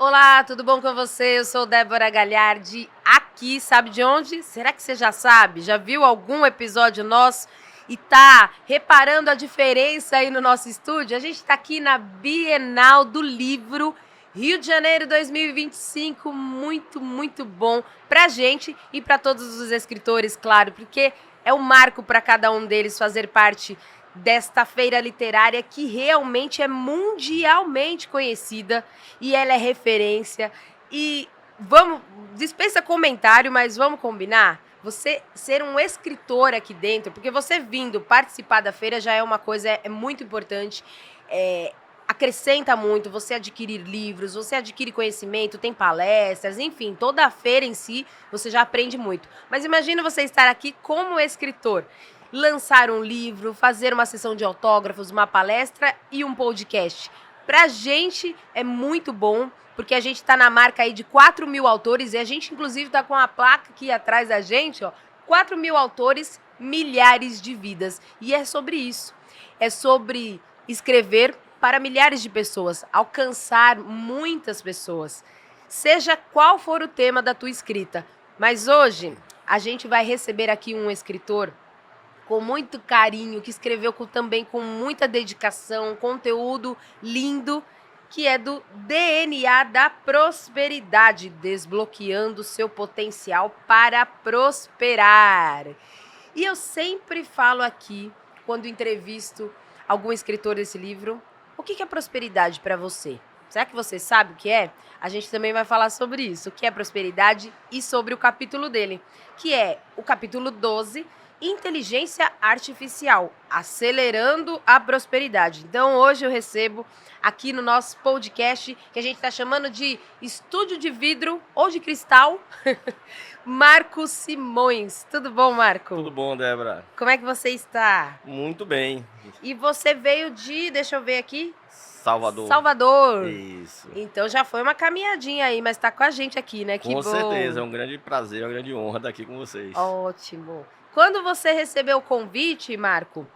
Olá, tudo bom com você? Eu sou Débora Galhardi, aqui, sabe de onde? Será que você já sabe? Já viu algum episódio nosso e tá reparando a diferença aí no nosso estúdio? A gente tá aqui na Bienal do Livro, Rio de Janeiro 2025, muito bom pra gente e pra todos os escritores, claro, porque é um marco para cada um deles fazer parte desta feira literária que realmente é mundialmente conhecida e ela é referência. E dispensa comentário, mas vamos combinar? Você ser um escritor aqui dentro, porque você vindo participar da feira já é uma coisa, é muito importante, acrescenta muito, você adquirir livros, você adquire conhecimento, tem palestras, enfim, toda a feira em si, você já aprende muito. Mas imagina você estar aqui como escritor, lançar um livro, fazer uma sessão de autógrafos, uma palestra e um podcast. Pra gente é muito bom, porque a gente tá na marca aí de 4.000 autores e a gente inclusive tá com a placa aqui atrás da gente, ó, 4.000 autores, milhares de vidas. E é sobre isso, é sobre escrever para milhares de pessoas, alcançar muitas pessoas, seja qual for o tema da tua escrita. Mas hoje a gente vai receber aqui um escritor com muito carinho, que escreveu também com muita dedicação, conteúdo lindo, que é do DNA da Prosperidade, desbloqueando seu potencial para prosperar. E eu sempre falo aqui, quando entrevisto algum escritor desse livro, o que é prosperidade para você? Será que você sabe o que é? A gente também vai falar sobre isso, o que é prosperidade e sobre o capítulo dele, que é o capítulo 12, Inteligência Artificial, acelerando a prosperidade. Então hoje eu recebo aqui no nosso podcast, que a gente está chamando de Estúdio de Vidro ou de Cristal, Marco Simões. Tudo bom, Marco? Tudo bom, Débora? Como é que você está? Muito bem. E você veio de, deixa eu ver aqui, Salvador. Salvador. Isso. Então já foi uma caminhadinha aí, mas tá com a gente aqui, né? Que Com bom. certeza, é um grande prazer, é uma grande honra estar aqui com vocês. Ótimo. Quando você recebeu o convite, Marco,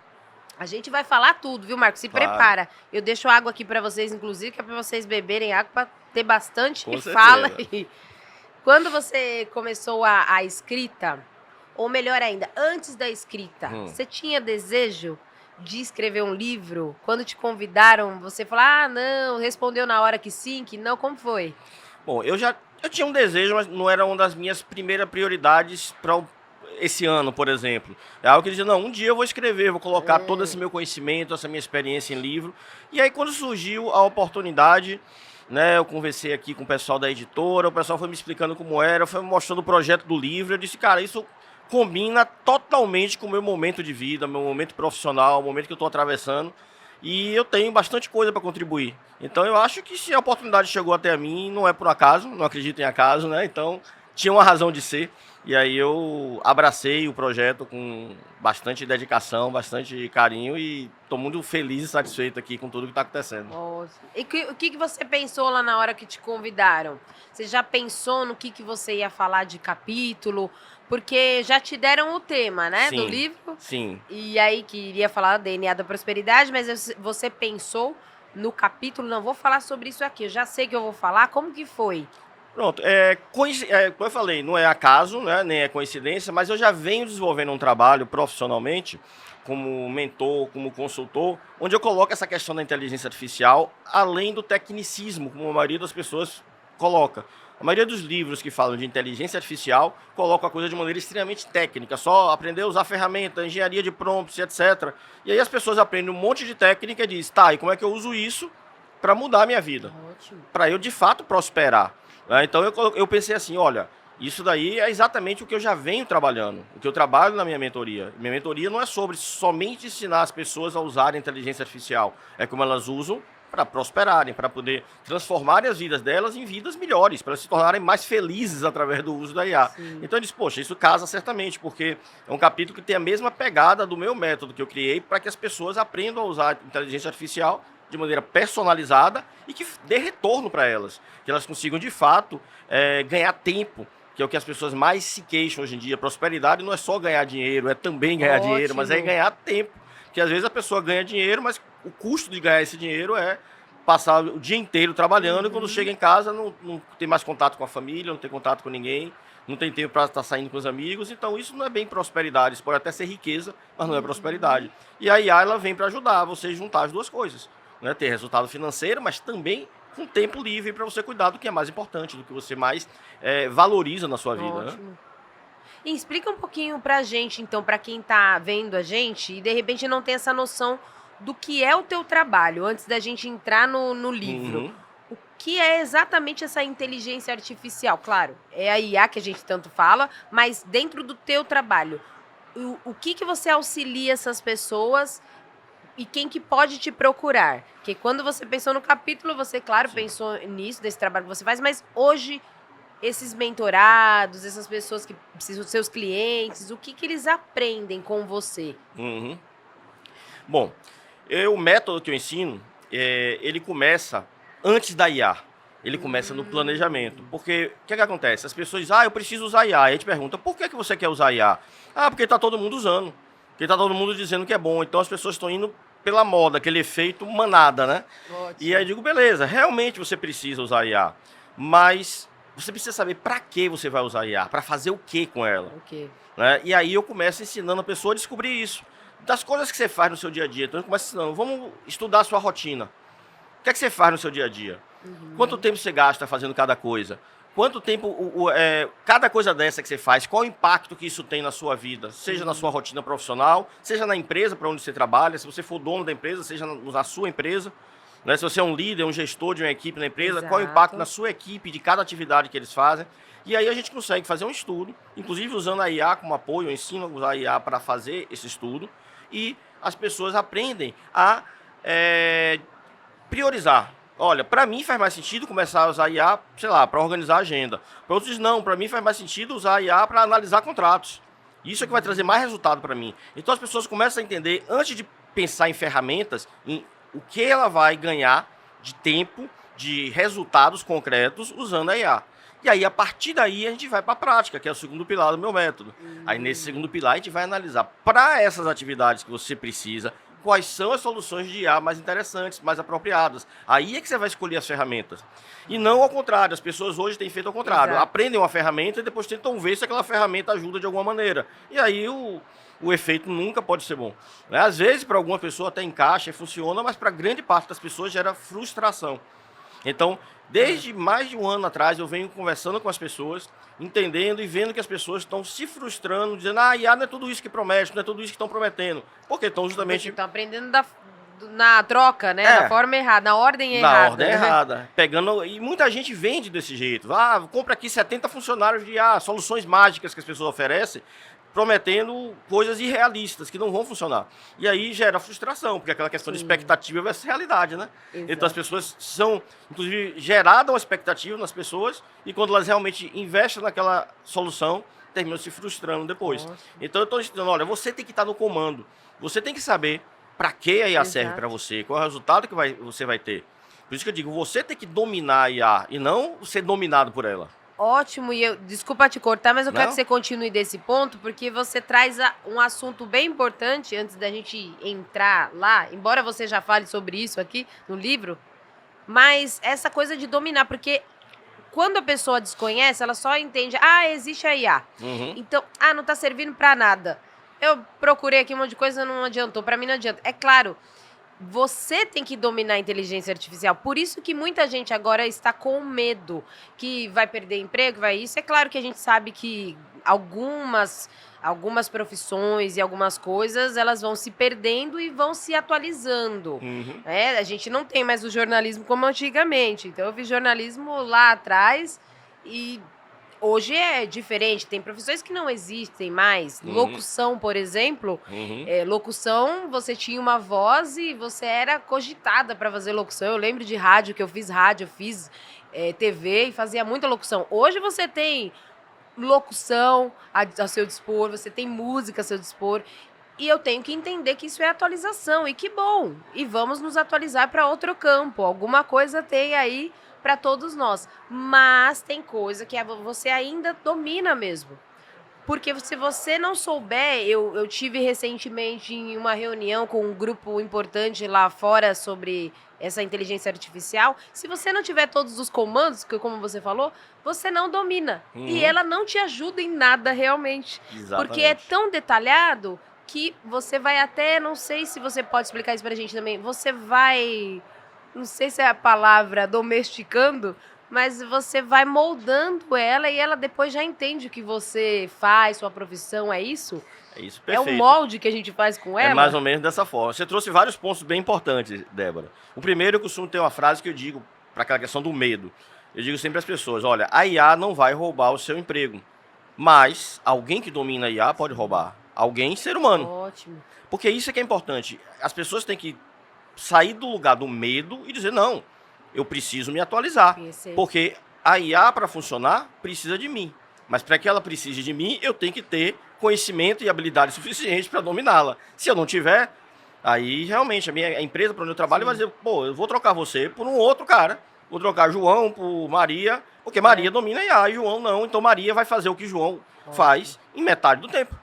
a gente vai falar tudo, viu, Marco? Se Claro. prepara. Eu deixo água aqui pra vocês, inclusive, que é pra vocês beberem água, pra ter bastante Com fala. certeza. Quando você começou a escrita, ou melhor ainda, antes da escrita, você tinha desejo de escrever um livro? Quando te convidaram, você falou, ah, não, respondeu na hora que sim, que não, como foi? Bom, eu tinha um desejo, mas não era uma das minhas primeiras prioridades para esse ano, por exemplo. É algo que eu dizia, não, um dia eu vou escrever, vou colocar todo esse meu conhecimento, essa minha experiência em livro. E aí, quando surgiu a oportunidade, né, eu conversei aqui com o pessoal da editora, o pessoal foi me explicando como era, foi me mostrando o projeto do livro, eu disse, cara, isso combina totalmente com o meu momento de vida, meu momento profissional, o momento que eu estou atravessando, e eu tenho bastante coisa para contribuir. Então eu acho que se a oportunidade chegou até mim, não é por acaso, não acredito em acaso, né? Então tinha uma razão de ser, e aí eu abracei o projeto com bastante dedicação, bastante carinho, e estou muito feliz e satisfeito aqui com tudo que está acontecendo. Nossa. E o que você pensou lá na hora que te convidaram? Você já pensou no que você ia falar de capítulo? Porque já te deram o tema, né, do livro? Sim. E aí que iria falar do DNA da prosperidade, mas você pensou no capítulo, não vou falar sobre isso aqui, eu já sei que eu vou falar, como que foi? Pronto, como eu falei, não é acaso, né, nem é coincidência, mas eu já venho desenvolvendo um trabalho profissionalmente, como mentor, como consultor, onde eu coloco essa questão da inteligência artificial, além do tecnicismo, como a maioria das pessoas coloca. A maioria dos livros que falam de inteligência artificial colocam a coisa de maneira extremamente técnica, só aprender a usar ferramentas, engenharia de prompts, etc. E aí as pessoas aprendem um monte de técnica e dizem, tá, e como é que eu uso isso para mudar a minha vida? Para eu, de fato, prosperar. Então eu pensei assim, olha, isso daí é exatamente o que eu já venho trabalhando, o que eu trabalho na minha mentoria. Minha mentoria não é sobre somente ensinar as pessoas a usarem inteligência artificial, é como elas usam para prosperarem, para poder transformarem as vidas delas em vidas melhores, para se tornarem mais felizes através do uso da IA. Sim. Então eu disse, poxa, isso casa certamente, porque é um capítulo que tem a mesma pegada do meu método que eu criei para que as pessoas aprendam a usar inteligência artificial de maneira personalizada e que dê retorno para elas, que elas consigam de fato ganhar tempo, que é o que as pessoas mais se queixam hoje em dia. Prosperidade não é só ganhar dinheiro, é também ganhar dinheiro, mas é ganhar tempo, que às vezes a pessoa ganha dinheiro, mas o custo de ganhar esse dinheiro é passar o dia inteiro trabalhando e quando chega em casa não tem mais contato com a família, não tem contato com ninguém, não tem tempo para estar saindo com os amigos. Então isso não é bem prosperidade, isso pode até ser riqueza, mas não é prosperidade. E a IA ela vem para ajudar você a juntar as duas coisas, né? Ter resultado financeiro, mas também com tempo livre para você cuidar do que é mais importante, do que você mais valoriza na sua vida. Ótimo. Né? E explica um pouquinho pra gente, então, pra quem tá vendo a gente e de repente não tem essa noção do que é o teu trabalho, antes da gente entrar no livro. Uhum. O que é exatamente essa inteligência artificial? Claro, é a IA que a gente tanto fala, mas dentro do teu trabalho, o que você auxilia essas pessoas e quem que pode te procurar? Porque quando você pensou no capítulo, você, claro, pensou nisso, desse trabalho que você faz, mas hoje esses mentorados, essas pessoas que precisam, seus clientes, o que eles aprendem com você? Uhum. Bom, o método que eu ensino, ele começa antes da IA. Ele começa no planejamento. Porque o que acontece? As pessoas dizem, eu preciso usar IA. Aí a gente pergunta, por que você quer usar IA? Porque está todo mundo usando. Porque está todo mundo dizendo que é bom. Então as pessoas estão indo pela moda, aquele efeito manada, né? Ótimo. E aí eu digo, beleza, realmente você precisa usar IA. Mas você precisa saber para que você vai usar IA, para fazer o que com ela. Okay. Né? E aí eu começo ensinando a pessoa a descobrir isso. Das coisas que você faz no seu dia a dia. Então eu começo ensinando, vamos estudar a sua rotina. O que é que você faz no seu dia a dia? Quanto tempo você gasta fazendo cada coisa? Quanto tempo, cada coisa dessa que você faz, qual o impacto que isso tem na sua vida? Seja na sua rotina profissional, seja na empresa para onde você trabalha, se você for dono da empresa, seja na sua empresa. Né? Se você é um líder, um gestor de uma equipe na empresa, qual o impacto na sua equipe de cada atividade que eles fazem? E aí a gente consegue fazer um estudo, inclusive usando a IA como apoio, eu ensino a usar a IA para fazer esse estudo, e as pessoas aprendem a priorizar. Olha, para mim faz mais sentido começar a usar a IA, sei lá, para organizar a agenda. Para outros não, para mim faz mais sentido usar a IA para analisar contratos. Isso é que vai trazer mais resultado para mim. Então as pessoas começam a entender, antes de pensar em ferramentas, em o que ela vai ganhar de tempo, de resultados concretos usando a IA. E aí, a partir daí, a gente vai para a prática, que é o segundo pilar do meu método. Aí, nesse segundo pilar, a gente vai analisar para essas atividades que você precisa, quais são as soluções de IA mais interessantes, mais apropriadas. Aí é que você vai escolher as ferramentas. E não ao contrário, as pessoas hoje têm feito ao contrário. Exato. Aprendem uma ferramenta e depois tentam ver se aquela ferramenta ajuda de alguma maneira. E aí o efeito nunca pode ser bom. Né? Às vezes, para alguma pessoa até encaixa e funciona, mas para grande parte das pessoas gera frustração. Então, desde mais de um ano atrás, eu venho conversando com as pessoas, entendendo e vendo que as pessoas estão se frustrando, dizendo, IA não é tudo isso que promete, não é tudo isso que estão prometendo. Porque estão justamente... Estão aprendendo na troca, né? Da forma errada, na ordem errada. Na ordem errada. Pegando, e muita gente vende desse jeito. Compra aqui 70 funcionários de IA, soluções mágicas que as pessoas oferecem, prometendo coisas irrealistas, que não vão funcionar. E aí gera frustração, porque aquela questão de expectativa versus realidade, né? Exato. Então as pessoas são, inclusive, geraram uma expectativa nas pessoas, e quando elas realmente investem naquela solução, terminam se frustrando depois. Nossa. Então eu estou dizendo, olha, você tem que estar no comando, você tem que saber para que a IA serve para você, qual é o resultado que você vai ter. Por isso que eu digo, você tem que dominar a IA, e não ser dominado por ela. Ótimo, e desculpa te cortar, mas eu quero que você continue desse ponto, porque você traz um assunto bem importante, antes da gente entrar lá, embora você já fale sobre isso aqui no livro, mas essa coisa de dominar, porque quando a pessoa desconhece, ela só entende, existe a IA, então, não tá servindo pra nada. Eu procurei aqui um monte de coisa, não adiantou, pra mim não adianta. É claro, você tem que dominar a inteligência artificial. Por isso que muita gente agora está com medo que vai perder emprego, vai isso. É claro que a gente sabe que algumas profissões e algumas coisas, elas vão se perdendo e vão se atualizando. A gente não tem mais o jornalismo como antigamente. Então, eu fiz jornalismo lá atrás e... Hoje é diferente, tem profissões que não existem mais. Locução, por exemplo. Locução, você tinha uma voz e você era cogitada para fazer locução. Eu lembro de rádio, que eu fiz rádio, eu fiz TV e fazia muita locução. Hoje você tem locução ao seu dispor, você tem música ao seu dispor. E eu tenho que entender que isso é atualização. E que bom! E vamos nos atualizar para outro campo. Alguma coisa tem aí para todos nós, mas tem coisa que você ainda domina mesmo. Porque se você não souber, eu tive recentemente em uma reunião com um grupo importante lá fora sobre essa inteligência artificial. Se você não tiver todos os comandos, que como você falou, você não domina. E ela não te ajuda em nada realmente. Porque é Exatamente. tão detalhado que você vai até, não sei se você pode explicar isso pra gente também, você vai, não sei se é a palavra domesticando, mas você vai moldando ela e ela depois já entende o que você faz, sua profissão, é isso? É isso, É um perfeito. molde que a gente faz com É ela? mais ou menos dessa forma. Você trouxe vários pontos bem importantes, Débora. O primeiro, eu costumo ter uma frase que eu digo para aquela questão do medo. Eu digo sempre às pessoas, olha, a IA não vai roubar o seu emprego, mas alguém que domina a IA pode roubar. Alguém, ser humano. Ótimo. Porque isso é que é importante. As pessoas têm que sair do lugar do medo e dizer, não, eu preciso me atualizar. Conhecer. Porque a IA, para funcionar, precisa de mim. Mas para que ela precise de mim, eu tenho que ter conhecimento e habilidade suficiente para dominá-la. Se eu não tiver, aí realmente a empresa para onde eu trabalho vai dizer, pô, eu vou trocar você por um outro cara. Vou trocar João por Maria, porque Maria domina a IA e João não. Então Maria vai fazer o que João faz em metade do tempo.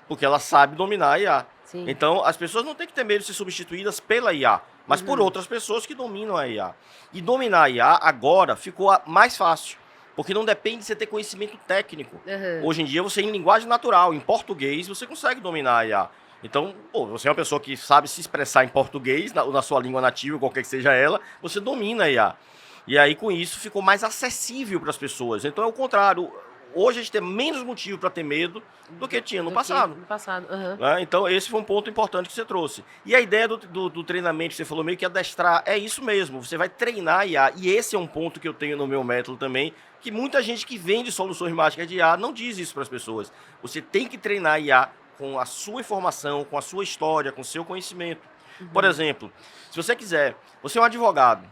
Porque ela sabe dominar a IA. Sim. Então, as pessoas não têm que ter medo de ser substituídas pela IA, mas por outras pessoas que dominam a IA. E dominar a IA agora ficou mais fácil, porque não depende de você ter conhecimento técnico. Hoje em dia, você em linguagem natural, em português, você consegue dominar a IA. Então, pô, você é uma pessoa que sabe se expressar em português, na sua língua nativa, qualquer que seja ela, você domina a IA. E aí, com isso, ficou mais acessível para as pessoas. Então, é o contrário. Hoje a gente tem menos motivo para ter medo do que tinha no passado. Então, esse foi um ponto importante que você trouxe. E a ideia do treinamento que você falou, meio que adestrar, é isso mesmo. Você vai treinar a IA. E esse é um ponto que eu tenho no meu método também, que muita gente que vende soluções mágicas de IA não diz isso para as pessoas. Você tem que treinar a IA com a sua informação, com a sua história, com o seu conhecimento. Por exemplo, se você quiser, você é um advogado.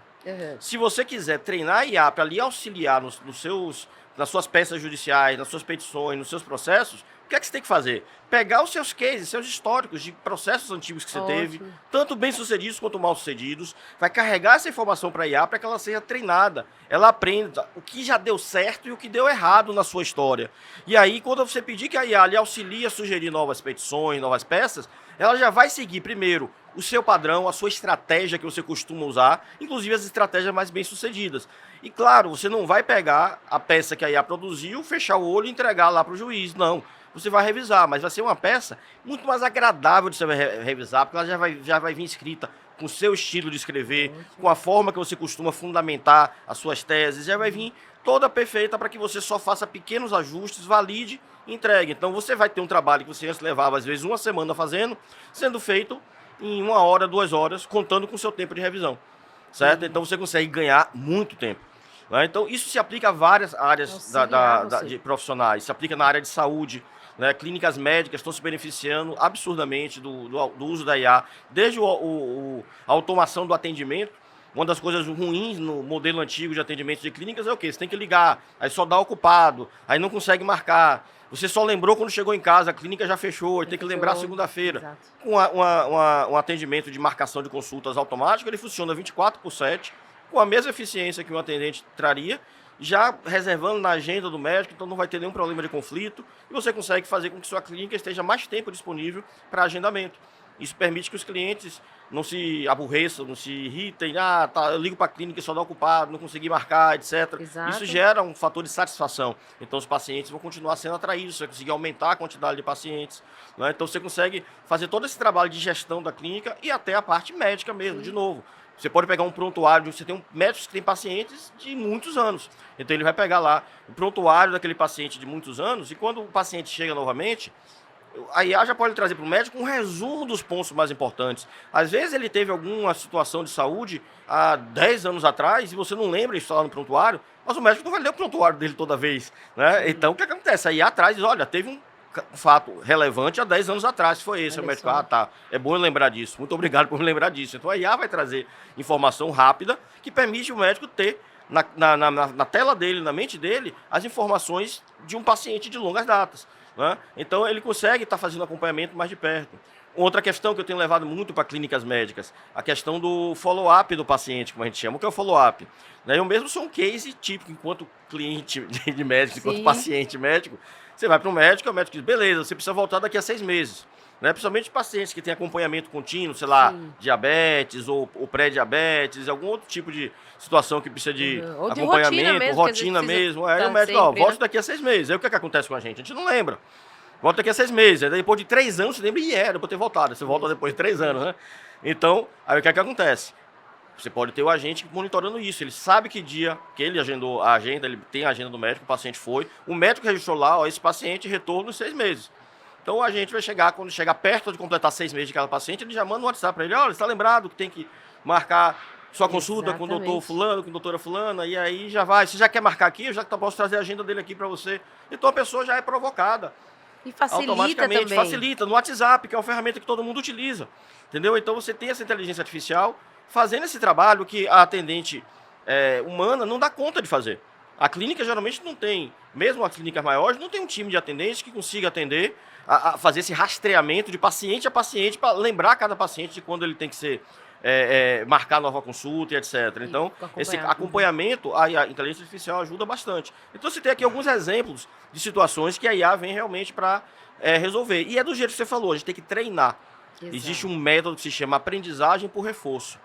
Se você quiser treinar a IA para lhe auxiliar nas suas peças judiciais, nas suas petições, nos seus processos, o que é que você tem que fazer? Pegar os seus cases, seus históricos de processos antigos que você teve, tanto bem-sucedidos quanto mal-sucedidos, vai carregar essa informação para a IA para que ela seja treinada, ela aprenda o que já deu certo e o que deu errado na sua história. E aí, quando você pedir que a IA lhe auxilie a sugerir novas petições, novas peças, ela já vai seguir primeiro o seu padrão, a sua estratégia que você costuma usar, inclusive as estratégias mais bem-sucedidas. E claro, você não vai pegar a peça que a IA produziu, fechar o olho e entregar lá para o juiz, não. Você vai revisar, mas vai ser uma peça muito mais agradável de você revisar, porque ela já vai vir escrita com o seu estilo de escrever, com a forma que você costuma fundamentar as suas teses, já vai vir toda perfeita para que você só faça pequenos ajustes, valide e entregue. Então você vai ter um trabalho que você antes levava às vezes uma semana fazendo, sendo feito em 1 hora, 2 horas, contando com o seu tempo de revisão, certo? Então você consegue ganhar muito tempo. Né? Então isso se aplica a várias áreas de profissionais, se aplica na área de saúde, né? Clínicas médicas estão se beneficiando absurdamente do uso da IA, desde a automação do atendimento. Uma das coisas ruins no modelo antigo de atendimento de clínicas é o quê? Você tem que ligar, aí só dá ocupado, aí não consegue marcar. Você só lembrou quando chegou em casa, a clínica já fechou, tem que lembrar segunda-feira. Com um atendimento de marcação de consultas automático, ele funciona 24/7, com a mesma eficiência que um atendente traria, já reservando na agenda do médico, então não vai ter nenhum problema de conflito, e você consegue fazer com que sua clínica esteja mais tempo disponível para agendamento. Isso permite que os clientes não se aborreçam, não se irritem, eu ligo para a clínica e só dá ocupado, não consegui marcar, etc. Isso gera um fator de satisfação. Então os pacientes vão continuar sendo atraídos, você vai conseguir aumentar a quantidade de pacientes. Né? Então você consegue fazer todo esse trabalho de gestão da clínica e até a parte médica mesmo, de novo. Você pode pegar um prontuário, você tem médicos que têm pacientes de muitos anos. Então ele vai pegar lá o prontuário daquele paciente de muitos anos e quando o paciente chega novamente, a IA já pode trazer para o médico um resumo dos pontos mais importantes. Às vezes ele teve alguma situação de saúde há 10 anos atrás e você não lembra isso lá no prontuário, mas o médico não vai ler o prontuário dele toda vez. Né? Então o que acontece? A IA traz, olha, teve um fato relevante há 10 anos atrás, foi esse. O médico, tá, é bom eu lembrar disso, muito obrigado por me lembrar disso. Então a IA vai trazer informação rápida que permite o médico ter na tela dele, na mente dele, as informações de um paciente de longas datas. Né? Então ele consegue estar fazendo acompanhamento mais de perto. Outra questão que eu tenho levado muito para clínicas médicas, a questão do follow-up do paciente, como a gente chama. O que é o follow-up? Eu mesmo sou um case típico enquanto cliente de médico, enquanto paciente médico. Você vai para o médico diz, beleza, você precisa voltar daqui a 6 meses. Né? Principalmente pacientes que têm acompanhamento contínuo, sei lá, diabetes ou pré-diabetes, algum outro tipo de situação que precisa de Ou de acompanhamento, rotina mesmo. Aí o médico, sempre, volta daqui a 6 meses. Aí o que acontece com a gente? A gente não lembra. Volta daqui a 6 meses. Aí depois de 3 anos, você lembra, era pra ter voltado. Você volta depois de 3 anos, né? Então, aí o que acontece? Você pode ter o agente monitorando isso. Ele sabe que dia que ele agendou a agenda, ele tem a agenda do médico, o paciente foi. O médico registrou lá, ó, esse paciente retorno em 6 meses. Então a gente vai chegar, quando chegar perto de completar 6 meses de cada paciente, ele já manda um WhatsApp para ele, olha, você está lembrado que tem que marcar sua consulta com o doutor fulano, com a doutora fulana, e aí já vai. Você já quer marcar aqui, eu já posso trazer a agenda dele aqui para você. Então a pessoa já é provocada. E facilita automaticamente, também. facilita no WhatsApp, que é uma ferramenta que todo mundo utiliza. Entendeu? Então você tem essa inteligência artificial fazendo esse trabalho que a atendente humana não dá conta de fazer. A clínica geralmente não tem, mesmo as clínicas maiores, não tem um time de atendentes que consiga atender, a fazer esse rastreamento de paciente a paciente para lembrar cada paciente de quando ele tem que ser marcar nova consulta e etc. Então, esse acompanhamento, a inteligência artificial ajuda bastante. Então, você tem aqui alguns exemplos de situações que a IA vem realmente para resolver. E é do jeito que você falou, a gente tem que treinar. Exato. Existe um método que se chama aprendizagem por reforço.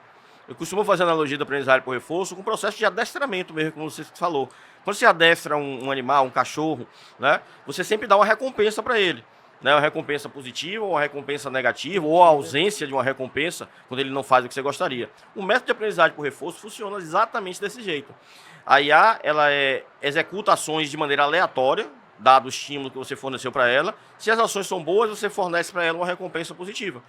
Eu costumo fazer a analogia da aprendizagem por reforço com o processo de adestramento mesmo, como você falou. Quando você adestra um animal, um cachorro, né, você sempre dá uma recompensa para ele. Né, uma recompensa positiva, ou uma recompensa negativa, ou a ausência de uma recompensa quando ele não faz o que você gostaria. O método de aprendizagem por reforço funciona exatamente desse jeito. A IA, ela executa ações de maneira aleatória, dado o estímulo que você forneceu para ela. Se as ações são boas, você fornece para ela uma recompensa positiva.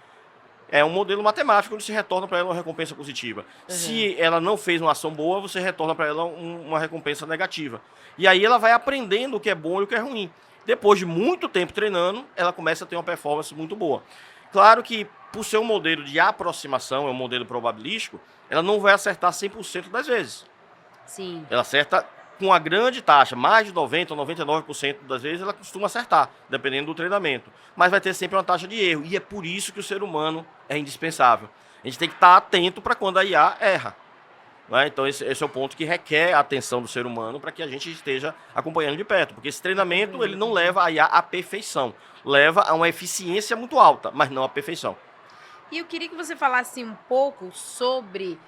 É um modelo matemático onde se retorna para ela uma recompensa positiva. Se ela não fez uma ação boa, você retorna para ela uma recompensa negativa. E aí ela vai aprendendo o que é bom e o que é ruim. Depois de muito tempo treinando, ela começa a ter uma performance muito boa. Claro que, por ser um modelo de aproximação, é um modelo probabilístico, ela não vai acertar 100% das vezes. Sim. Ela acerta com uma grande taxa, mais de 90% ou 99% das vezes ela costuma acertar, dependendo do treinamento. Mas vai ter sempre uma taxa de erro, e é por isso que o ser humano é indispensável. A gente tem que estar atento para quando a IA erra. Né? Então esse é o ponto que requer a atenção do ser humano para que a gente esteja acompanhando de perto, porque esse treinamento ele não leva a IA à perfeição, leva a uma eficiência muito alta, mas não à perfeição. E eu queria que você falasse um pouco sobre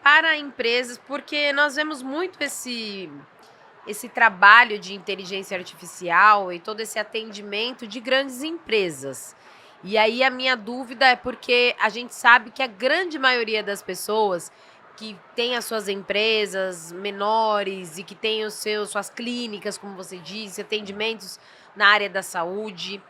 para empresas, porque nós vemos muito esse trabalho de inteligência artificial e todo esse atendimento de grandes empresas. E aí a minha dúvida é porque a gente sabe que a grande maioria das pessoas que tem as suas empresas menores e que tem suas clínicas, como você disse, atendimentos na área da saúde,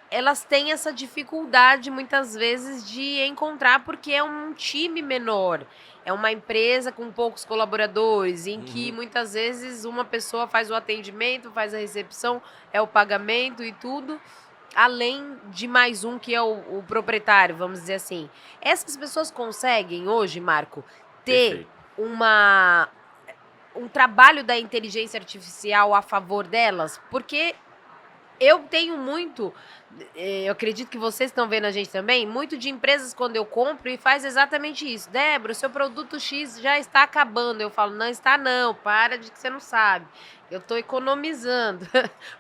elas têm essa dificuldade muitas vezes de encontrar porque é um time menor, é uma empresa com poucos colaboradores, em que muitas vezes uma pessoa faz o atendimento, faz a recepção, é o pagamento e tudo, além de mais um que é o proprietário, vamos dizer assim. Essas pessoas conseguem hoje, Marco, ter um trabalho da inteligência artificial a favor delas? Porque eu tenho muito, eu acredito que vocês estão vendo a gente também, muito de empresas quando eu compro e faz exatamente isso. Débora, o seu produto X já está acabando. Eu falo, não está não, para de que você não sabe. Eu estou economizando.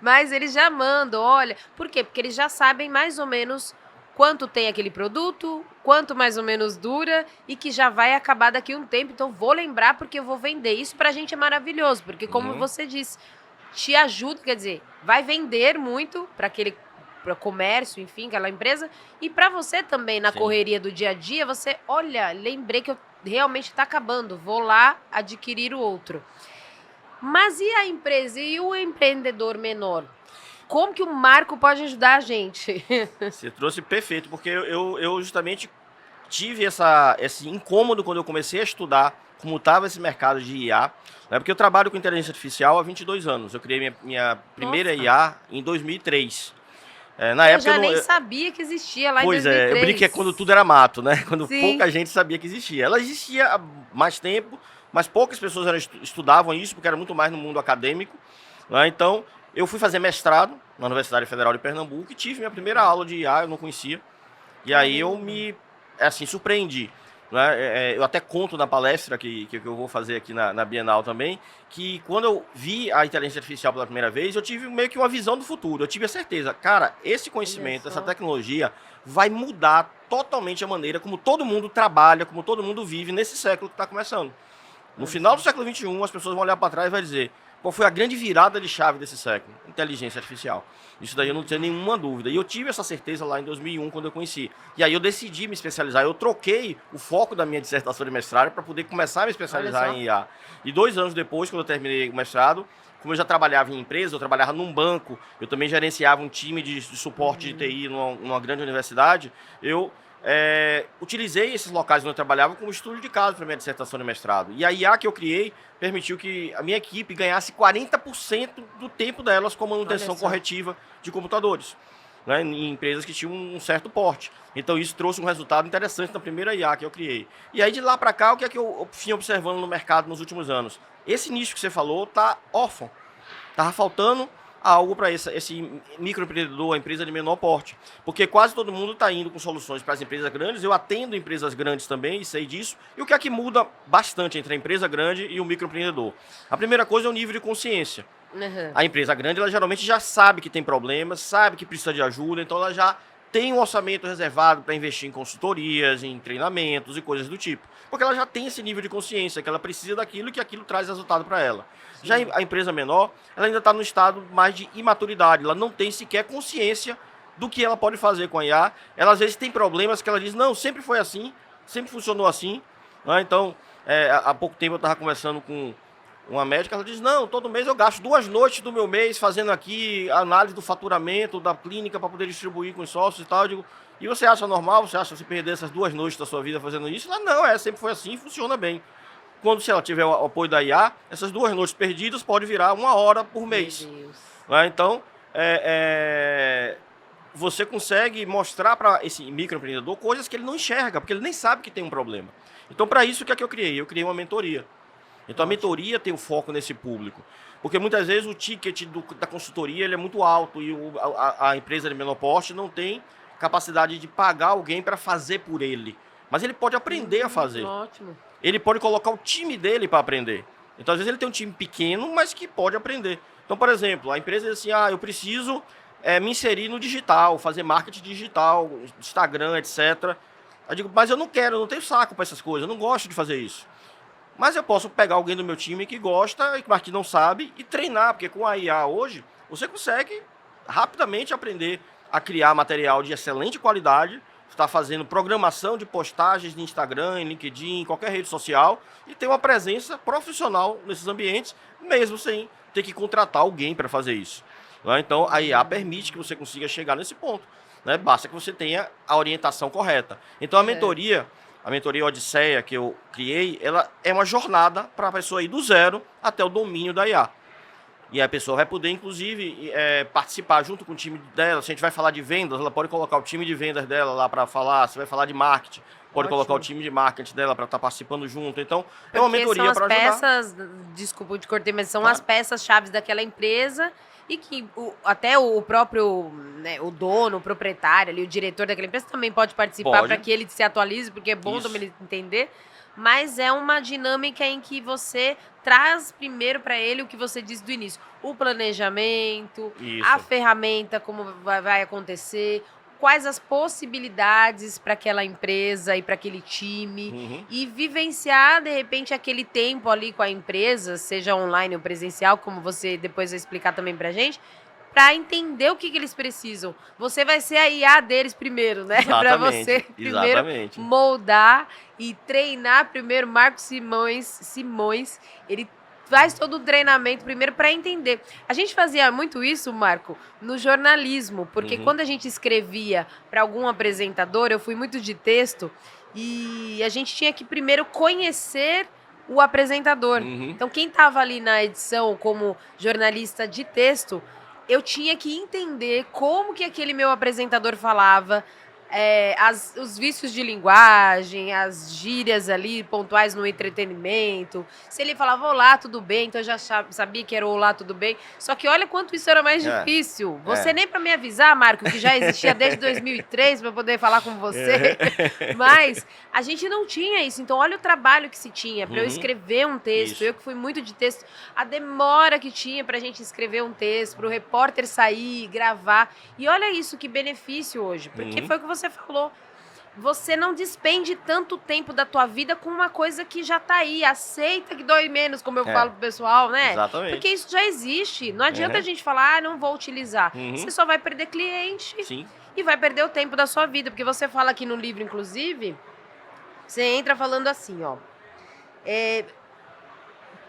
Mas eles já mandam, olha. Por quê? Porque eles já sabem mais ou menos quanto tem aquele produto, quanto mais ou menos dura e que já vai acabar daqui a um tempo. Então vou lembrar porque eu vou vender. Isso pra gente é maravilhoso, porque como você disse, te ajuda, quer dizer, vai vender muito para comércio, enfim, aquela empresa, e para você também na correria do dia a dia, você, olha, lembrei que eu realmente está acabando, vou lá adquirir o outro. Mas e a empresa e o empreendedor menor? Como que o Marco pode ajudar a gente? Você trouxe perfeito, porque eu justamente tive esse incômodo quando eu comecei a estudar como estava esse mercado de IA, né? Porque eu trabalho com inteligência artificial há 22 anos. Eu criei minha primeira IA em 2003. Na época eu nem sabia que existia lá em 2003. Pois é, eu brinquei quando tudo era mato, né? Quando pouca gente sabia que existia. Ela existia há mais tempo, mas poucas pessoas estudavam isso, porque era muito mais no mundo acadêmico. Né? Então, eu fui fazer mestrado na Universidade Federal de Pernambuco e tive minha primeira aula de IA, eu não conhecia. E aí eu me surpreendi. né? Eu até conto na palestra que eu vou fazer aqui na Bienal também, que quando eu vi a inteligência artificial pela primeira vez, eu tive meio que uma visão do futuro. Eu tive a certeza, cara, esse conhecimento, essa tecnologia vai mudar totalmente a maneira como todo mundo trabalha, como todo mundo vive nesse século que está começando. No final do século XXI, as pessoas vão olhar para trás e vão dizer: qual foi a grande virada de chave desse século? Inteligência artificial. Isso daí eu não tenho nenhuma dúvida. E eu tive essa certeza lá em 2001, quando eu conheci. E aí eu decidi me especializar. Eu troquei o foco da minha dissertação de mestrado para poder começar a me especializar em IA. E 2 anos depois, quando eu terminei o mestrado, como eu já trabalhava em empresa, eu trabalhava num banco, eu também gerenciava um time de suporte de TI numa grande universidade, eu utilizei esses locais onde eu trabalhava como estudo de caso para minha dissertação de mestrado. E a IA que eu criei permitiu que a minha equipe ganhasse 40% do tempo delas com manutenção corretiva de computadores, né, em empresas que tinham um certo porte. Então isso trouxe um resultado interessante na primeira IA que eu criei. E aí de lá para cá, o que é que eu vim observando no mercado nos últimos anos? Esse nicho que você falou está órfão. Estava faltando algo para esse microempreendedor, a empresa de menor porte. Porque quase todo mundo está indo com soluções para as empresas grandes. Eu atendo empresas grandes também e sei disso. E o que é que muda bastante entre a empresa grande e o microempreendedor? A primeira coisa é o nível de consciência. A empresa grande, ela geralmente já sabe que tem problemas, sabe que precisa de ajuda, então ela já tem um orçamento reservado para investir em consultorias, em treinamentos e coisas do tipo. Porque ela já tem esse nível de consciência, que ela precisa daquilo e que aquilo traz resultado para ela. Sim. Já a empresa menor, ela ainda está no estado mais de imaturidade, ela não tem sequer consciência do que ela pode fazer com a IA. Ela às vezes tem problemas que ela diz: não, sempre foi assim, sempre funcionou assim. Então, há pouco tempo eu estava conversando com uma médica, ela diz: não, todo mês eu gasto 2 noites do meu mês fazendo aqui análise do faturamento da clínica para poder distribuir com os sócios e tal. Eu digo: e você acha normal? Você acha que você perder essas 2 noites da sua vida fazendo isso? Ela: não, sempre foi assim, funciona bem. Quando, se ela tiver o apoio da IA, essas 2 noites perdidas pode virar 1 hora por mês. Então, você consegue mostrar para esse microempreendedor coisas que ele não enxerga, porque ele nem sabe que tem um problema. Então, para isso, o que é que eu criei? Eu criei uma mentoria. Então a mentoria tem o foco nesse público. Porque muitas vezes o ticket da consultoria ele é muito alto e a empresa de menor porte não tem capacidade de pagar alguém para fazer por ele. Mas ele pode aprender a fazer. Ótimo. Ele pode colocar o time dele para aprender. Então às vezes ele tem um time pequeno, mas que pode aprender. Então, por exemplo, a empresa diz assim: eu preciso me inserir no digital, fazer marketing digital, Instagram, etc. Eu digo: mas eu não quero, eu não tenho saco para essas coisas, eu não gosto de fazer isso. Mas eu posso pegar alguém do meu time que gosta, mas que não sabe, e treinar, porque com a IA hoje, você consegue rapidamente aprender a criar material de excelente qualidade, está fazendo programação de postagens de Instagram, em LinkedIn, em qualquer rede social, e ter uma presença profissional nesses ambientes, mesmo sem ter que contratar alguém para fazer isso. Então, a IA permite que você consiga chegar nesse ponto, né? Basta que você tenha a orientação correta. Então, a mentoria Odisseia que eu criei, ela é uma jornada para a pessoa ir do zero até o domínio da IA. E a pessoa vai poder, inclusive, participar junto com o time dela. Se a gente vai falar de vendas, ela pode colocar o time de vendas dela lá para falar. Se vai falar de marketing, pode colocar o time de marketing dela para estar participando junto. Então, é uma mentoria para ajudar. São as peças, desculpa te cortei, mas são as peças-chave daquela empresa e que até o próprio, né, o dono, o proprietário, ali, o diretor daquela empresa também pode participar para que ele se atualize, porque é bom também ele entender. Mas é uma dinâmica em que você traz primeiro para ele o que você disse do início. O planejamento, a ferramenta, como vai acontecer, quais as possibilidades para aquela empresa e para aquele time. E vivenciar, de repente, aquele tempo ali com a empresa, seja online ou presencial, como você depois vai explicar também para a gente, para entender o que eles precisam. Você vai ser a IA deles primeiro, né? Para você primeiro moldar e treinar primeiro. Marcos Simões, ele faz todo o treinamento primeiro para entender. A gente fazia muito isso, Marco, no jornalismo, porque quando a gente escrevia para algum apresentador, eu fui muito de texto, e a gente tinha que primeiro conhecer o apresentador. Então, quem estava ali na edição como jornalista de texto, eu tinha que entender como que aquele meu apresentador falava, os vícios de linguagem, as gírias ali pontuais no entretenimento. Se ele falava olá, tudo bem, então eu já sabia que era olá, tudo bem. Só que olha quanto isso era mais difícil. Você nem para me avisar, Marco, que já existia desde 2003 para poder falar com você. Mas a gente não tinha isso. Então olha o trabalho que se tinha para eu escrever um texto. Isso. Eu que fui muito de texto, a demora que tinha para a gente escrever um texto, para o repórter sair, gravar. E olha isso, que benefício hoje. Porque foi o que você falou. Você não despende tanto tempo da tua vida com uma coisa que já tá aí. Aceita que dói menos, como eu falo pro pessoal, né? Exatamente. Porque isso já existe. Não adianta a gente falar, não vou utilizar. Você só vai perder cliente e vai perder o tempo da sua vida. Porque você fala aqui no livro, inclusive, você entra falando assim, ó.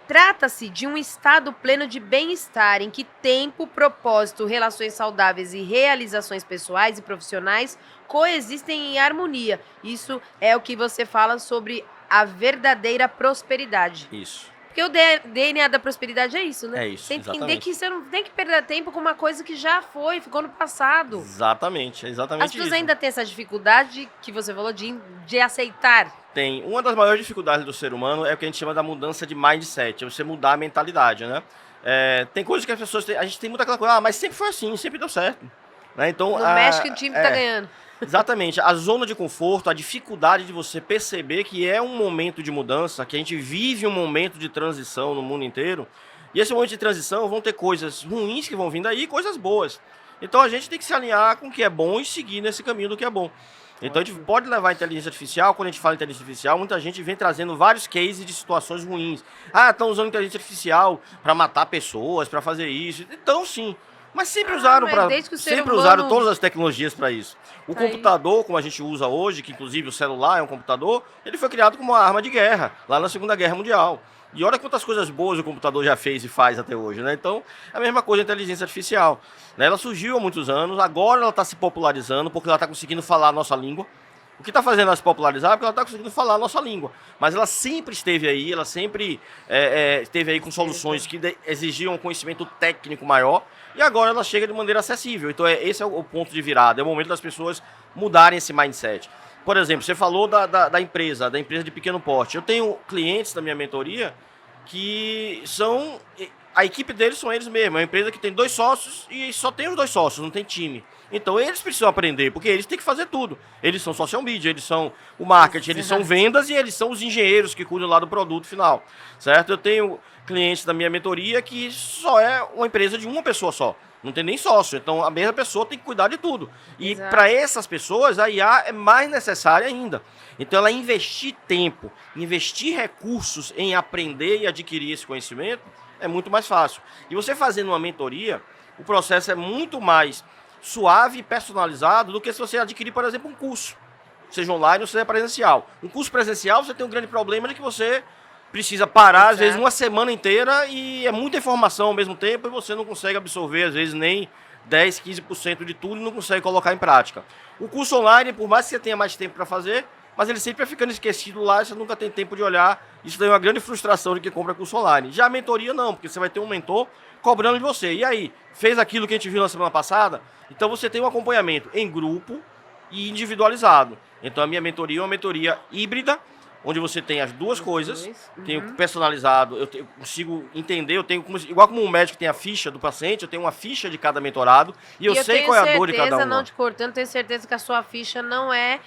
Trata-se de um estado pleno de bem-estar em que tempo, propósito, relações saudáveis e realizações pessoais e profissionais coexistem em harmonia. Isso é o que você fala sobre a verdadeira prosperidade. Isso. Porque o DNA da prosperidade é isso, né? É isso, você entender exatamente. que você não tem que perder tempo com uma coisa que já foi, ficou no passado. Exatamente, exatamente. As pessoas ainda têm essa dificuldade que você falou de aceitar. Tem. Uma das maiores dificuldades do ser humano é o que a gente chama da mudança de mindset, é você mudar a mentalidade, né? Tem coisas que as pessoas têm, a gente tem muita aquela coisa, mas sempre foi assim, sempre deu certo. Né? Então, não mexe que o time tá ganhando. Exatamente. A zona de conforto, a dificuldade de você perceber que é um momento de mudança, que a gente vive um momento de transição no mundo inteiro. E esse momento de transição vão ter coisas ruins que vão vir daí e coisas boas. Então a gente tem que se alinhar com o que é bom e seguir nesse caminho do que é bom. Então a gente pode levar a inteligência artificial, quando a gente fala em inteligência artificial, muita gente vem trazendo vários cases de situações ruins. Estão usando inteligência artificial para matar pessoas, para fazer isso. Então sim. Mas sempre usaram usaram todas as tecnologias para isso. O computador, como a gente usa hoje, que inclusive o celular é um computador, ele foi criado como uma arma de guerra, lá na Segunda Guerra Mundial. E olha quantas coisas boas o computador já fez e faz até hoje, né? Então, é a mesma coisa a inteligência artificial. Né? Ela surgiu há muitos anos, agora ela está se popularizando, porque ela está conseguindo falar a nossa língua. O que está fazendo ela se popularizar é porque ela está conseguindo falar a nossa língua. Mas ela sempre esteve aí, ela sempre esteve aí com soluções que exigiam um conhecimento técnico maior. E agora ela chega de maneira acessível. Então esse é o ponto de virada, é o momento das pessoas mudarem esse mindset. Por exemplo, você falou da empresa de pequeno porte. Eu tenho clientes da minha mentoria que são... A equipe deles são eles mesmos. É uma empresa que tem 2 sócios e só tem os 2 sócios, não tem time. Então eles precisam aprender, porque eles têm que fazer tudo. Eles são social media, eles são o marketing, eles são vendas e eles são os engenheiros que cuidam lá do produto final, certo? Eu tenho clientes da minha mentoria que só é uma empresa de uma pessoa só, não tem nem sócio. Então a mesma pessoa tem que cuidar de tudo. E para essas pessoas a IA é mais necessária ainda. Então ela investir tempo, investir recursos em aprender e adquirir esse conhecimento é muito mais fácil. E você fazendo uma mentoria, o processo é muito mais suave e personalizado do que se você adquirir, por exemplo, um curso, seja online ou seja presencial. Um curso presencial, você tem um grande problema de que você precisa parar, às vezes, uma semana inteira e é muita informação ao mesmo tempo e você não consegue absorver, às vezes, nem 10, 15% de tudo e não consegue colocar em prática. O curso online, por mais que você tenha mais tempo para fazer, mas ele sempre vai ficando esquecido lá e você nunca tem tempo de olhar. Isso daí é uma grande frustração de quem compra curso online. Já a mentoria não, porque você vai ter um mentor cobrando de você. E aí, fez aquilo que a gente viu na semana passada? Então você tem um acompanhamento em grupo e individualizado. Então a minha mentoria é uma mentoria híbrida, onde você tem as duas coisas, tenho personalizado, eu consigo entender, eu tenho igual como um médico tem a ficha do paciente, eu tenho uma ficha de cada mentorado e eu sei qual é a dor de cada um. Não te cortando, tenho certeza que a sua ficha não é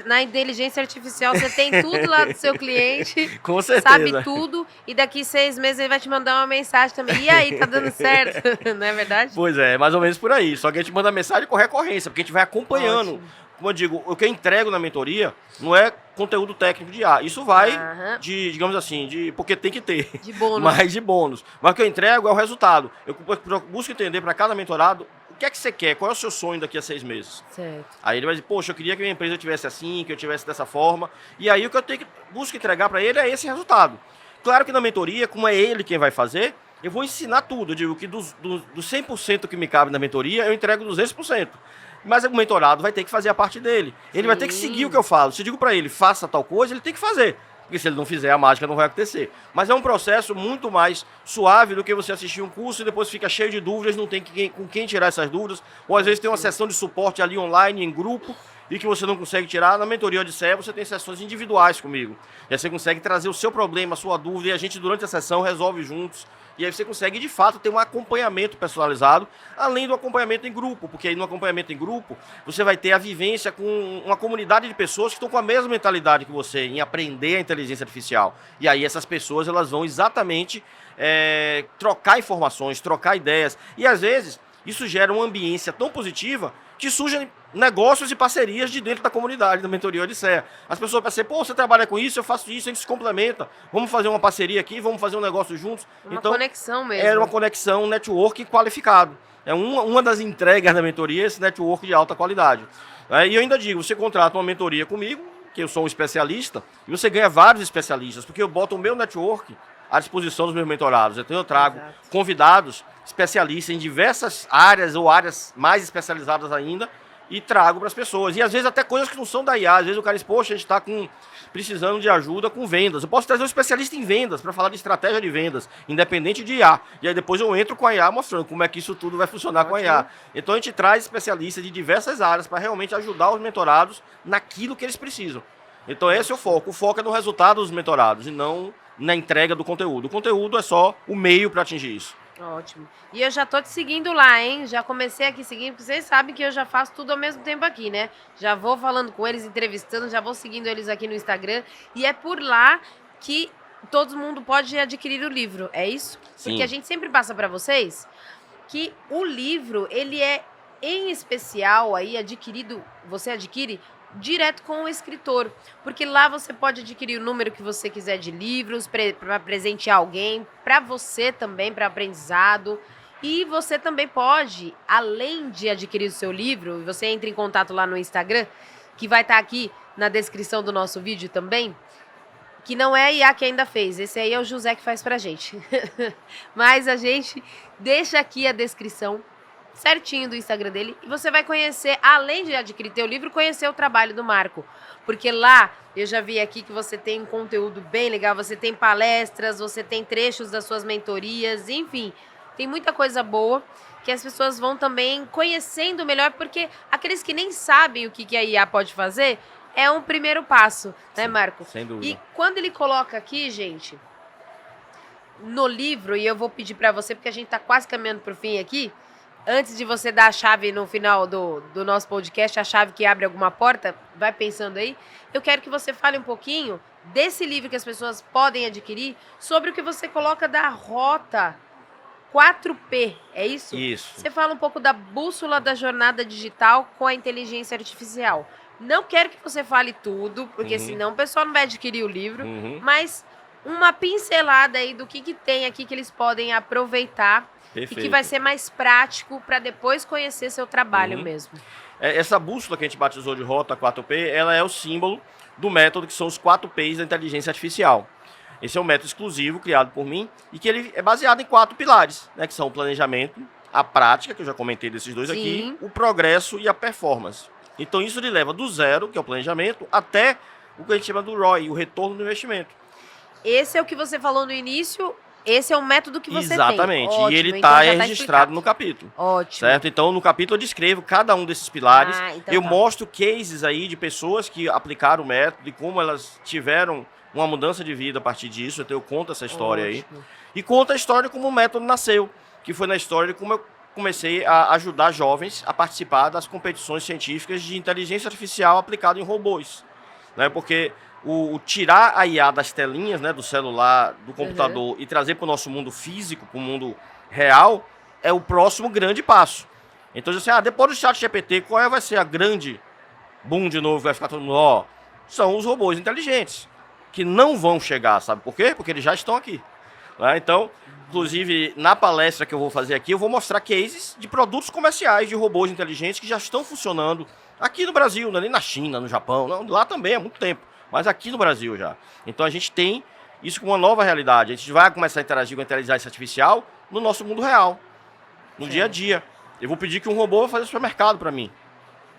na inteligência artificial, você tem tudo lá do seu cliente, com certeza. Sabe tudo, e daqui 6 meses ele vai te mandar uma mensagem também, e aí, tá dando certo, não é verdade? Pois é, mais ou menos por aí, só que a gente manda mensagem com recorrência, porque a gente vai acompanhando. Ótimo. Como eu digo, o que eu entrego na mentoria não é conteúdo técnico de IA. Isso vai de, digamos assim, porque tem que ter. De bônus. Mas de bônus. Mas o que eu entrego é o resultado. Eu busco entender para cada mentorado o que é que você quer, qual é o seu sonho daqui a 6 meses. Certo. Aí ele vai dizer, poxa, eu queria que minha empresa tivesse assim, que eu tivesse dessa forma. E aí o que eu busco entregar para ele é esse resultado. Claro que na mentoria, como é ele quem vai fazer, eu vou ensinar tudo. Eu digo que dos 100% que me cabe na mentoria, eu entrego 200%. Mas o mentorado vai ter que fazer a parte dele. Ele vai ter que seguir o que eu falo. Se eu digo para ele, faça tal coisa, ele tem que fazer. Porque se ele não fizer, a mágica não vai acontecer. Mas é um processo muito mais suave do que você assistir um curso e depois fica cheio de dúvidas, não tem com quem tirar essas dúvidas. Ou às vezes tem uma sessão de suporte ali online, em grupo, e que você não consegue tirar, na mentoria Odisseia você tem sessões individuais comigo. E aí você consegue trazer o seu problema, a sua dúvida, e a gente durante a sessão resolve juntos. E aí você consegue, de fato, ter um acompanhamento personalizado, além do acompanhamento em grupo, porque aí no acompanhamento em grupo, você vai ter a vivência com uma comunidade de pessoas que estão com a mesma mentalidade que você, em aprender a inteligência artificial. E aí essas pessoas, elas vão exatamente trocar informações, trocar ideias. E às vezes, isso gera uma ambiência tão positiva que surgem negócios e parcerias de dentro da comunidade da Mentoria Odisseia. As pessoas pensam, pô, você trabalha com isso, eu faço isso, a gente se complementa, vamos fazer uma parceria aqui, vamos fazer um negócio juntos. Uma então, conexão mesmo. Era uma conexão, um network qualificado. É uma das entregas da mentoria, esse network de alta qualidade. E eu ainda digo, você contrata uma mentoria comigo, que eu sou um especialista, e você ganha vários especialistas, porque eu boto o meu network à disposição dos meus mentorados. Então eu trago convidados especialistas em diversas áreas ou áreas mais especializadas ainda e trago para as pessoas. E às vezes até coisas que não são da IA. Às vezes o cara diz, poxa, a gente está precisando de ajuda com vendas. Eu posso trazer um especialista em vendas para falar de estratégia de vendas, independente de IA. E aí depois eu entro com a IA mostrando como é que isso tudo vai funcionar com a IA. Então a gente traz especialistas de diversas áreas para realmente ajudar os mentorados naquilo que eles precisam. Então esse é o foco. O foco é no resultado dos mentorados e não na entrega do conteúdo. O conteúdo é só o meio para atingir isso. Ótimo. E eu já tô te seguindo lá, hein? Já comecei aqui seguindo, porque vocês sabem que eu já faço tudo ao mesmo tempo aqui, né? Já vou falando com eles, entrevistando, já vou seguindo eles aqui no Instagram. E é por lá que todo mundo pode adquirir o livro, é isso? Sim. Porque a gente sempre passa para vocês que o livro, ele é, em especial, aí adquirido, você adquire direto com o escritor, porque lá você pode adquirir o número que você quiser de livros para presentear alguém, para você também, para aprendizado. E você também pode, além de adquirir o seu livro, você entra em contato lá no Instagram, que vai estar aqui na descrição do nosso vídeo também, que não é a IA que ainda fez, esse aí é o José que faz pra gente. Mas a gente deixa aqui a descrição certinho do Instagram dele, e você vai conhecer, além de adquirir teu livro, conhecer o trabalho do Marco, porque lá eu já vi aqui que você tem um conteúdo bem legal, você tem palestras, você tem trechos das suas mentorias, enfim, tem muita coisa boa que as pessoas vão também conhecendo melhor, porque aqueles que nem sabem o que a IA pode fazer, é um primeiro passo, né, Marco? Sem dúvida. E quando ele coloca aqui, gente, no livro, e eu vou pedir para você, porque a gente tá quase caminhando pro fim aqui, antes de você dar a chave no final do nosso podcast, a chave que abre alguma porta, vai pensando aí, eu quero que você fale um pouquinho desse livro que as pessoas podem adquirir, sobre o que você coloca da rota 4P, é isso? Isso. Você fala um pouco da bússola da jornada digital com a inteligência artificial. Não quero que você fale tudo, porque senão o pessoal não vai adquirir o livro, mas uma pincelada aí do que tem aqui que eles podem aproveitar. Perfeito. E que vai ser mais prático para depois conhecer seu trabalho mesmo. Essa bússola que a gente batizou de Rota 4P, ela é o símbolo do método que são os 4 Ps da inteligência artificial. Esse é um método exclusivo criado por mim e que ele é baseado em 4 pilares, né, que são o planejamento, a prática, que eu já comentei desses dois aqui, o progresso e a performance. Então isso lhe leva do zero, que é o planejamento, até o que a gente chama do ROI, o retorno do investimento. Esse é o que você falou no início. Esse é o método que você Exatamente. tem. Ótimo, E ele então já registrado explicado no capítulo. Ótimo. Certo? Então, no capítulo eu descrevo cada um desses pilares. Então eu mostro cases aí de pessoas que aplicaram o método e como elas tiveram uma mudança de vida a partir disso. Então, eu conto essa história aí. E conto a história como o método nasceu, que foi na história de como eu comecei a ajudar jovens a participar das competições científicas de inteligência artificial aplicada em robôs. Né? Porque o tirar a IA das telinhas, né, do celular, do computador e trazer para o nosso mundo físico, para o mundo real, é o próximo grande passo. Então, assim, depois do ChatGPT, qual vai ser a grande boom de novo? Vai ficar todo mundo, são os robôs inteligentes, que não vão chegar, sabe por quê? Porque eles já estão aqui. Né? Então, inclusive, na palestra que eu vou fazer aqui, eu vou mostrar cases de produtos comerciais de robôs inteligentes que já estão funcionando aqui no Brasil, não é nem na China, no Japão, não, lá também há muito tempo. Mas aqui no Brasil já. Então a gente tem isso como uma nova realidade. A gente vai começar a interagir com a inteligência artificial no nosso mundo real, no dia a dia. Eu vou pedir que um robô vá fazer supermercado para mim,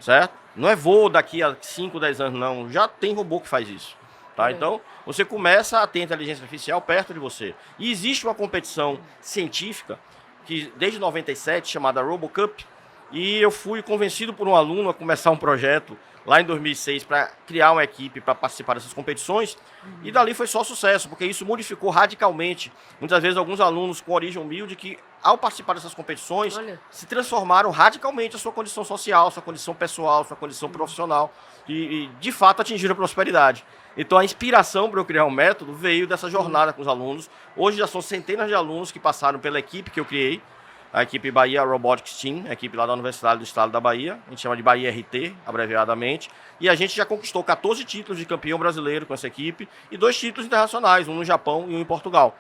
certo? Não é voo daqui a 5, 10 anos, não. Já tem robô que faz isso. Tá? Então, você começa a ter inteligência artificial perto de você. E existe uma competição científica, que desde 97, chamada RoboCup, e eu fui convencido por um aluno a começar um projeto lá em 2006 para criar uma equipe para participar dessas competições, e dali foi só sucesso, porque isso modificou radicalmente. Muitas vezes alguns alunos com origem humilde que, ao participar dessas competições, se transformaram radicalmente a sua condição social, sua condição pessoal, sua condição profissional, e de fato atingiram a prosperidade. Então a inspiração para eu criar um método veio dessa jornada com os alunos. Hoje já são centenas de alunos que passaram pela equipe que eu criei, a equipe Bahia Robotics Team, a equipe lá da Universidade do Estado da Bahia, a gente chama de Bahia RT, abreviadamente, e a gente já conquistou 14 títulos de campeão brasileiro com essa equipe e 2 títulos internacionais, um no Japão e um em Portugal.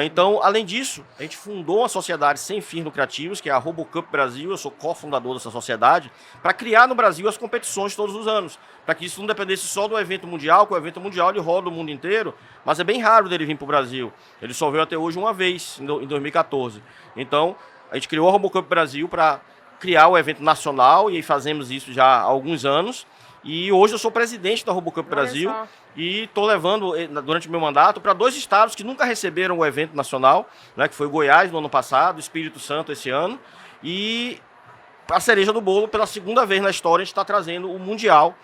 Então, além disso, a gente fundou uma sociedade sem fins lucrativos, que é a RoboCup Brasil, eu sou cofundador dessa sociedade, para criar no Brasil as competições todos os anos, para que isso não dependesse só do evento mundial, que o evento mundial ele roda o mundo inteiro, mas é bem raro dele vir para o Brasil. Ele só veio até hoje uma vez, em 2014. Então, a gente criou a RoboCup Brasil para criar o evento nacional e fazemos isso já há alguns anos. E hoje eu sou presidente da RoboCup Brasil e estou levando, durante o meu mandato, para 2 estados que nunca receberam o evento nacional, né, que foi Goiás no ano passado, Espírito Santo esse ano. E a cereja do bolo, pela segunda vez na história, a gente está trazendo o Mundial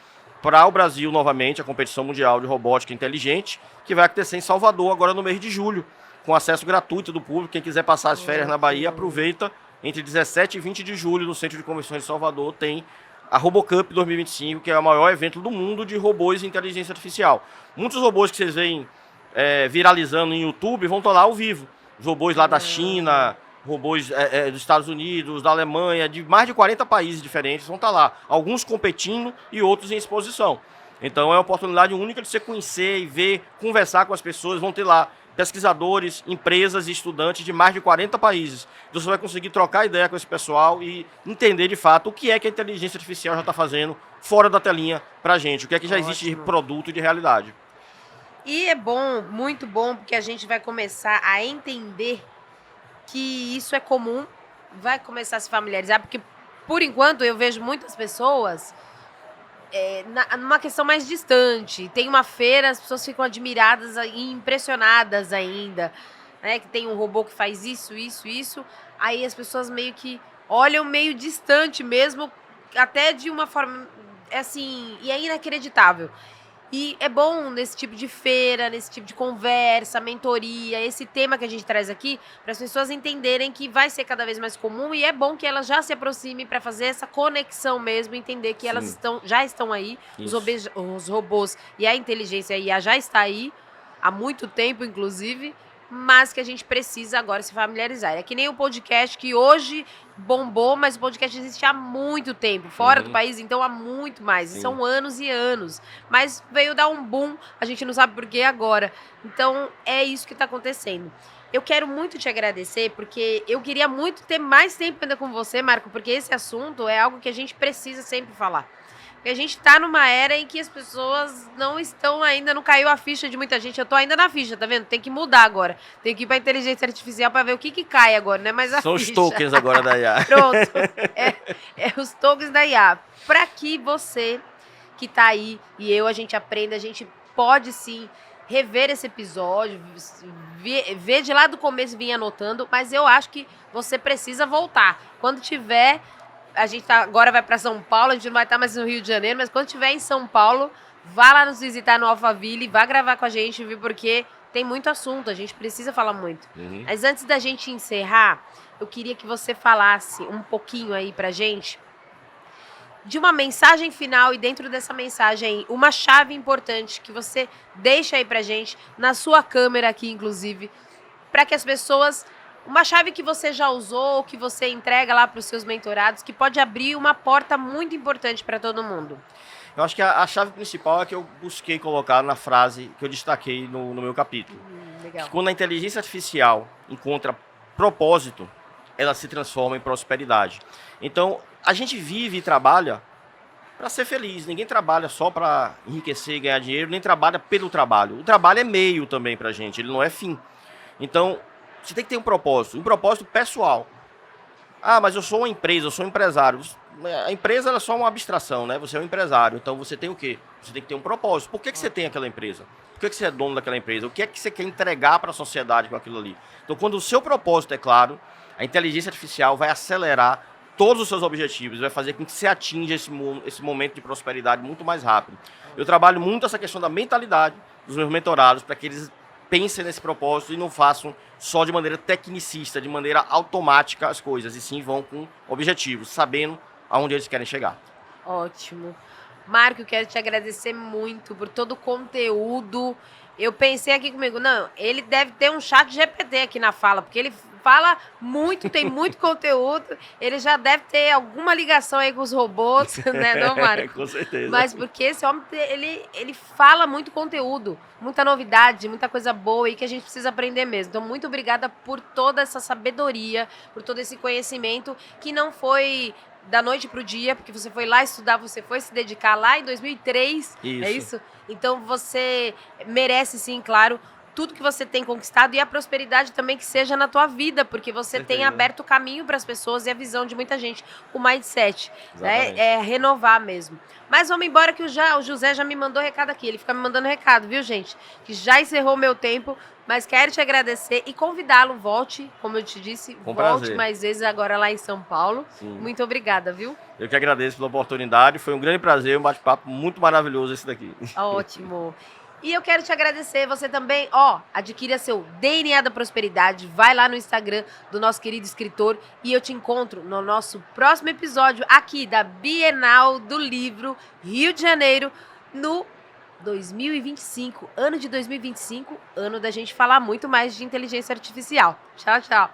para o Brasil novamente, a competição mundial de robótica inteligente, que vai acontecer em Salvador agora no mês de julho, com acesso gratuito do público. Quem quiser passar as férias na Bahia, aproveita. Entre 17 e 20 de julho, no Centro de Convenções de Salvador, tem a RoboCup 2025, que é o maior evento do mundo de robôs e inteligência artificial. Muitos robôs que vocês veem viralizando em YouTube vão estar lá ao vivo. Os robôs lá da China, robôs dos Estados Unidos, da Alemanha, de mais de 40 países diferentes vão estar lá. Alguns competindo e outros em exposição. Então é uma oportunidade única de você conhecer e ver, conversar com as pessoas. Vão ter lá pesquisadores, empresas e estudantes de mais de 40 países. Então você vai conseguir trocar ideia com esse pessoal e entender de fato o que é que a inteligência artificial já está fazendo fora da telinha para a gente, o que é que já existe de produto e de realidade. E é bom, muito bom, porque a gente vai começar a entender que isso é comum, vai começar a se familiarizar, porque por enquanto eu vejo muitas pessoas numa questão mais distante. Tem uma feira, as pessoas ficam admiradas e impressionadas ainda, né? Que tem um robô que faz isso, isso, isso. Aí as pessoas meio que olham meio distante mesmo, até de uma forma, assim, e é inacreditável. E é bom nesse tipo de feira, nesse tipo de conversa, mentoria, esse tema que a gente traz aqui, para as pessoas entenderem que vai ser cada vez mais comum e é bom que elas já se aproximem para fazer essa conexão mesmo, entender que elas já estão aí, os robôs e a inteligência IA já está aí, há muito tempo inclusive, mas que a gente precisa agora se familiarizar. É que nem o podcast que hoje bombou, mas o podcast existe há muito tempo, fora do país, então há muito mais. E são anos e anos. Mas veio dar um boom, a gente não sabe por que agora. Então é isso que está acontecendo. Eu quero muito te agradecer, porque eu queria muito ter mais tempo ainda com você, Marco, porque esse assunto é algo que a gente precisa sempre falar. Porque a gente tá numa era em que as pessoas não estão ainda, não caiu a ficha de muita gente. Eu tô ainda na ficha, tá vendo? Tem que mudar agora. Tem que ir pra inteligência artificial pra ver o que cai agora, né? Mas são ficha. Os tokens agora da IA. Pronto. Os tokens da IA. Pra que você que tá aí e eu, a gente aprenda, a gente pode sim rever esse episódio, ver de lá do começo e vir anotando, mas eu acho que você precisa voltar. Quando tiver... A gente agora vai para São Paulo, a gente não vai estar mais no Rio de Janeiro, mas quando estiver em São Paulo, vá lá nos visitar no Alphaville, vá gravar com a gente, viu? Porque tem muito assunto, a gente precisa falar muito. Mas antes da gente encerrar, eu queria que você falasse um pouquinho aí pra gente de uma mensagem final e dentro dessa mensagem uma chave importante que você deixa aí pra gente, na sua câmera aqui, inclusive, para que as pessoas... Uma chave que você já usou, que você entrega lá para os seus mentorados, que pode abrir uma porta muito importante para todo mundo. Eu acho que a chave principal é que eu busquei colocar na frase que eu destaquei no meu capítulo. Legal. Que quando a inteligência artificial encontra propósito, ela se transforma em prosperidade. Então, a gente vive e trabalha para ser feliz. Ninguém trabalha só para enriquecer e ganhar dinheiro, nem trabalha pelo trabalho. O trabalho é meio também para a gente, ele não é fim. Então... Você tem que ter um propósito pessoal. Ah, mas eu sou uma empresa, eu sou um empresário. A empresa é só uma abstração, né? Você é um empresário, então você tem o quê? Você tem que ter um propósito. Por que você tem aquela empresa? Por que você é dono daquela empresa? O que é que você quer entregar para a sociedade com aquilo ali? Então, quando o seu propósito é claro, a inteligência artificial vai acelerar todos os seus objetivos, vai fazer com que você atinja esse momento de prosperidade muito mais rápido. Eu trabalho muito essa questão da mentalidade dos meus mentorados para que eles pensem nesse propósito e não façam só de maneira tecnicista, de maneira automática as coisas, e sim vão com objetivos, sabendo aonde eles querem chegar. Ótimo. Marco, eu quero te agradecer muito por todo o conteúdo. Eu pensei aqui comigo, não, ele deve ter um chat GPT aqui na fala, porque ele fala muito, tem muito conteúdo, ele já deve ter alguma ligação aí com os robôs, né, não, Marco? Com certeza. Mas porque esse homem, ele fala muito conteúdo, muita novidade, muita coisa boa e que a gente precisa aprender mesmo. Então, muito obrigada por toda essa sabedoria, por todo esse conhecimento que não foi da noite pro dia, porque você foi lá estudar, você foi se dedicar lá em 2003, é isso? Então você merece sim, claro, tudo que você tem conquistado e a prosperidade também que seja na tua vida, porque você tem aberto o caminho para as pessoas e a visão de muita gente, o mindset, né? É renovar mesmo. Mas vamos embora que o José já me mandou recado aqui, ele fica me mandando recado, viu, gente? Que já encerrou o meu tempo, mas quero te agradecer e convidá-lo, volte, como eu te disse, volte mais vezes agora lá em São Paulo. Sim. Muito obrigada, viu? Eu que agradeço pela oportunidade, foi um grande prazer, um bate-papo muito maravilhoso esse daqui. Ótimo. E eu quero te agradecer, você também, adquira seu DNA da Prosperidade, vai lá no Instagram do nosso querido escritor e eu te encontro no nosso próximo episódio aqui da Bienal do Livro Rio de Janeiro, no 2025, ano de 2025, ano da gente falar muito mais de inteligência artificial. Tchau, tchau.